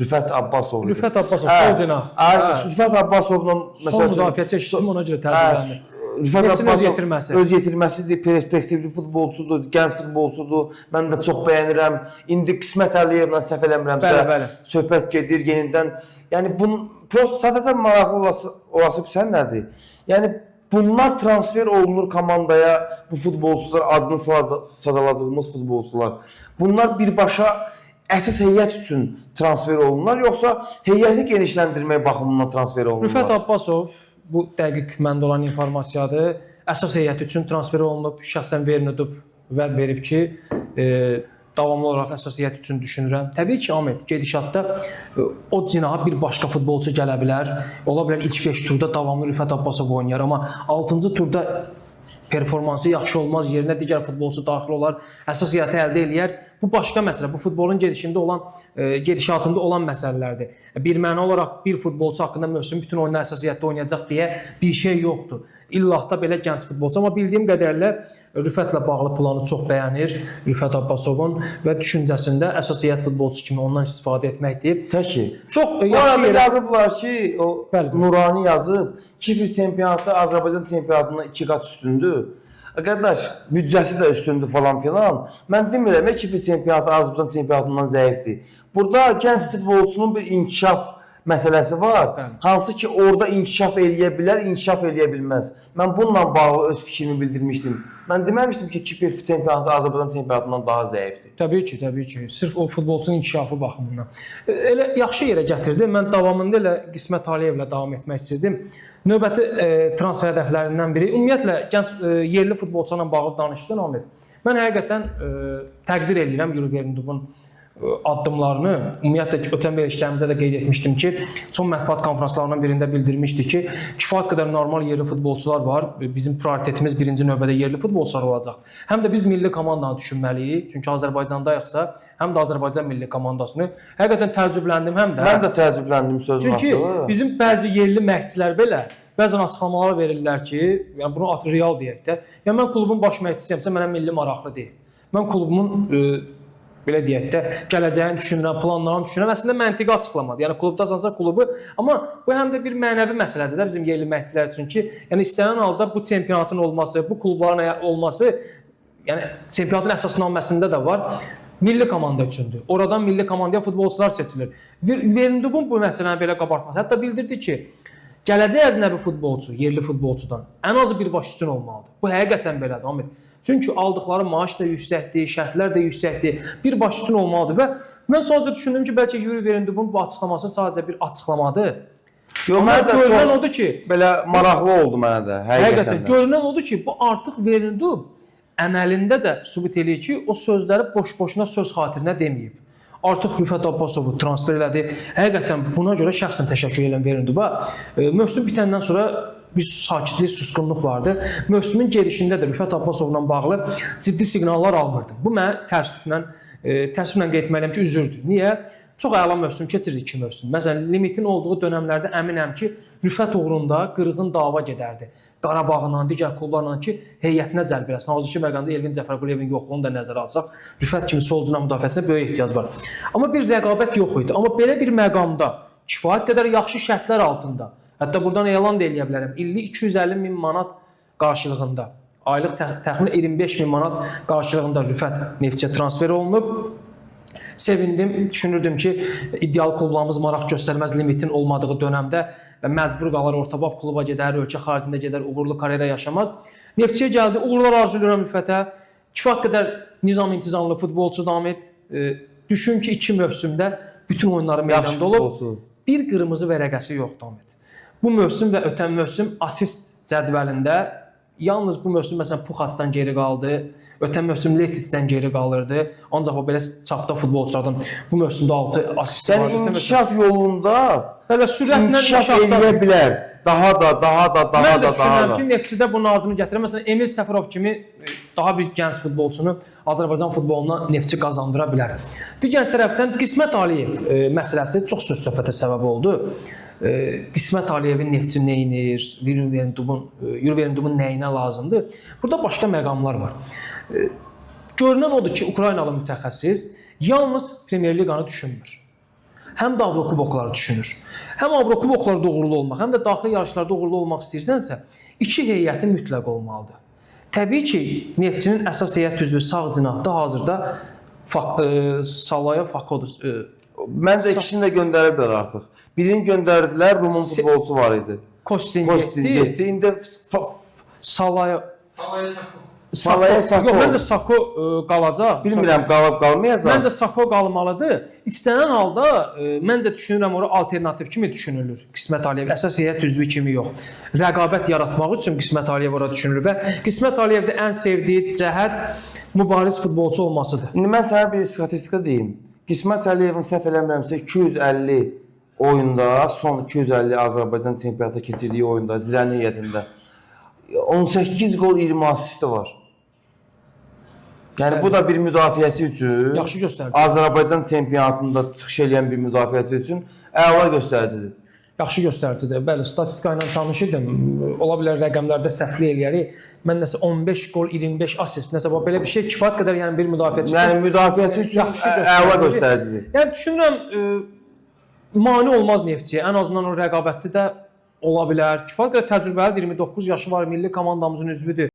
Rüfət Abbasov. Rüfət Abbasov sol cinah. Rüfət Abbasovla son müdafiəçi eşitdim, ona görə təəccübləndim. Rüfət Abbasov öz yetirməsidir, perspektivli futbolçudur, gənc futbolçudur. Mən də çox bəyənirəm. İndi Qismət Əliyevlə səhv eləmirəmsə, söhbət gedir yenidən. Yəni sadəcə maraqlı olası sən nədir? Yəni bunlar transfer olunur komandaya, bu futbolçular, adını sadaladığımız futbolçular. Bunlar birbaşa əsas heyət üçün transfer olunurlar, yoxsa heyəti genişləndirmək baxımından transfer olunurlar? Rüfət Abbasov, bu dəqiq məndə olan informasiyadır. Əsas heyət üçün transfer olunub, şəxsən Vernudub vəd verib ki, davamlı olaraq əsas heyət üçün düşünürəm. Təbii ki, Ahmet, gedişatda o cinaha bir başqa futbolçu gələ bilər. Ola bilər ilk 5 turda davamlı Rüfət Abbasov oynayar, amma 6-cı turda performansı yaxşı olmaz, yerinə digər futbolçu daxil olar, əsas heyəti əldə eləyər. Bu başqa məsələ, bu futbolun gedişatında olan məsələlərdir. Bir məna olaraq bir futbolçu haqqında mövsüm bütün oyunu əsas heyətdə oynayacaq deyə bir şey yoxdur. İllahda belə gənc futbolçu, amma bildiyim qədərlə Rüfətlə bağlı planı çox bəyənir Rüfət Abbasovun və düşüncəsində əsas heyət futbolçusu kimi ondan istifadə etməkdir. Təki. Çox yaxşı yazıblar ki, o Nurani yazıb, Kipr çempionatı Azərbaycan çempionatından 2 qat üstündür. Qardaş, büdcəsi də üstündür falan filan. Mən demirəm, Kipr çempionatı Azərbaycan çempionatından zəifdir. Burada gənc futbolçunun bir inkişaf məsələsi var. Hansı ki, orada inkişaf eləyə bilər, inkişaf eləyə bilməz. Mən bununla bağlı öz fikrimi bildirmişdim. Mən deməmişdim ki, Kipr çempionatı Azərbaycan çempionatından daha zəifdir. Təbii ki, təbii ki. Sırf o futbolçunun inkişafı baxımından. Elə yaxşı yerə gətirdi. Mən davamında elə Qismət Aliyevlə davam etmək istəyirdim. Növbəti transfer hədəflərindən biri, ümumiyyətlə, gənc yerli futbolçularla bağlı danışdın, Ahmet. Mən həqiqətən təqdir edirəm Yuri Verindubun addımlarını. Ümumiyyətlə, ötən verilişlərimizdə də qeyd etmişdim ki, son mətbuat konferanslarından birində bildirmişdi ki, kifayət qədər normal yerli futbolçular var. Bizim prioritetimiz birinci növbədə yerli futbolçular olacaq. Həm də biz milli komandanı düşünməliyik. Çünki Azərbaycandayıqsa, həm də Azərbaycan milli komandasını. Həqiqətən təəccübləndim həm də. Mən də təəccübləndim sözün Çünki bizim bəzi yerli məşqçilər belə bəzən açıqlamalar verirlər ki, yəni bunu real deyək də, yəni mən klubun baş məşqçisiyəmsə mənə milli maraqlı deyil. Mən klubumun belə deyək də, gələcəyini düşünürəm, planlarını düşünürəm. Əslində məntiqi açıqlamadır. Yəni klubdasansa klubu, amma bu həm də bir mənəvi məsələdir də bizim yerli məşqçilər üçün ki, yəni istənilən halda bu çempionatın olması, bu klubların olması, yəni çempionatın əsaslanmasında da var. Milli komanda üçündür. Oradan milli komandaya futbolçular seçilir. Verindubun bu məsələni belə qabartması. Hətta bildirdi ki, gələcək əcnəbi futbolçu, yerli futbolçudan ən azı bir baş üstün olmalıdır. Bu həqiqətən belədir, Ahmet. Çünki aldıqları maaş da yüksəkdir, şərtlər də yüksəkdir, bir baş üstün olmalıdır və mən sadəcə düşündüm ki, bəlkə Yuri Verindubun bu açıqlaması sadəcə bir açıqlamadır. Amma görünən odur ki, belə maraqlı oldu mənə də, həqiqətən. Görünən odur ki, bu artıq Verindub əməlində də sübut eləyir ki, o sözləri boş-boşuna söz xatirinə deməyib. Artıq Rüfət Abbasovu transfer elədi. Həqiqətən buna görə şəxsən təşəkkür edirəm Verinduba. Mövsüm bitəndən sonra bir sakitlik, susqunluq vardı. Mövsümün gedişində də Rüfət Abbasovla bağlı ciddi siqnallar almırdım. Bu mənə təəssüflə qeyd etməliyəm ki, üzürdür. Niyə? Çox əla mövsüm keçirdi 2 mövsüm. Məsələn, limitin olduğu dönəmlərdə əminəm ki, Rüfət uğrunda qırğın dava gedərdi. Qarabağla, digər klublarla ki, heyətinə cəlb eləsin. Hazırki məqamda Elvin Cəfərquliyevin yoxluğunu da nəzərə alsaq, Rüfət kimi sol cinah müdafiəsinə böyük ehtiyac var. Amma bir rəqabət yox idi. Amma belə bir məqamda kifayət qədər yaxşı şərtlər altında, hətta buradan elan da eləyə bilərəm, illik 250.000 manat qarşılığında, aylıq təxminən 25.000 manat qarşılığında Rüfət Neftçiyə transfer olunub. Sevindim, düşünürdüm ki, ideal klublarımız maraq göstərməz limitin olmadığı dönəmdə və məcbur qalar ortabab kluba gedər, ölkə xaricində gedər, uğurlu karyera yaşamaz. Neftçiyə gəldi, uğurlar arzulayıram Rüfətə. Kifayət qədər nizam-intizamlı futbolçu Ahmet. Düşün ki, 2 mövsümdə bütün oyunları meydanda olub. Bir qırmızı vərəqəsi yoxdur Ahmet. Bu mövsüm və ötən mövsüm assist cədvəlində yalnız bu mövsüm məsələn Puxasdan geri qaldı, ötən mövsüm Leticdən geri qalırdı. Ancaq o belə çapda futbolçulardan bu mövsümdə 6 assist var. Yəni inkişaf yolunda belə sürətlə inkişaf edə bilər. Daha da. Mən də düşünürəm ki, Neftçidə bunun ardını gətirəm. Məsələn, Emil Səfərov kimi daha bir gənc futbolçunu Azərbaycan futboluna Neftçi qazandıra bilər. Digər tərəfdən Qismət Aliyev məsələsi çox söz-söhbətə səbəb oldu. Qismət Aliyevin Neftçi neynir, Yuri Verindubun nəyinə lazımdır? Burada başqa məqamlar var. Görünən odur ki, Ukraynalı mütəxəssis yalnız Premyer Liqanı düşünmür. həm də Avrokubokları düşünür. Həm Avrokuboklarda uğurlu olmaq, həm də daxili yarışlarda uğurlu olmaq istəyirsənsə, iki heyəti mütləq olmalıdır. Təbii ki, Neftçinin əsas heyət üzvü sağ cinahda hazırda Salayev Fakodur. Məncə ikisini də göndəriblər artıq. Birini göndərdilər, Rumun futbolçusu var idi. Kostin getdi. İndi Salayev Sako. Yox, məncə Sako qalacaq. Bilmirəm, qalmayacaq. Məncə Sako qalmalıdır. İstənilən halda məncə düşünürəm ora alternativ kimi düşünülür Qismət Aliyev. Əsas heyət üzvü kimi yox. Rəqabət yaratmaq üçün Qismət Aliyev ora düşünülür və Qismət Aliyevdə ən sevdiyi cəhət mübariz futbolçu olmasıdır. İndi mən sənə bir statistika deyim. Qismət Əliyevin səhv eləmirəmsə 250 oyunda, son 250 Azərbaycan çempionatı keçirdiyi oyunda Zirənin heyətində 18 gol 20 asisti var. Yəni bu da bir müdafiəsi üçün, yaxşı göstərdi. Azərbaycan çempionatında çıxış edən bir müdafiəsi üçün əla göstəricidir. Yaxşı göstəricidir. Bəli, statistika ilə tanış idim. Ola bilər rəqəmlərdə səhvlik eləyərik. Mən nəsə 15 gol, 25 assist, nəsə belə bir şey kifayət qədər yəni bir müdafiəçi. Yəni müdafiəsi üçün əla göstəricidir. Yəni düşünürəm mane olmaz Neftçiyə. Ən azından o rəqabətdə də ola bilər. Kifayət qədər təcrübəli 29 yaşı var, milli komandamızın üzvüdür.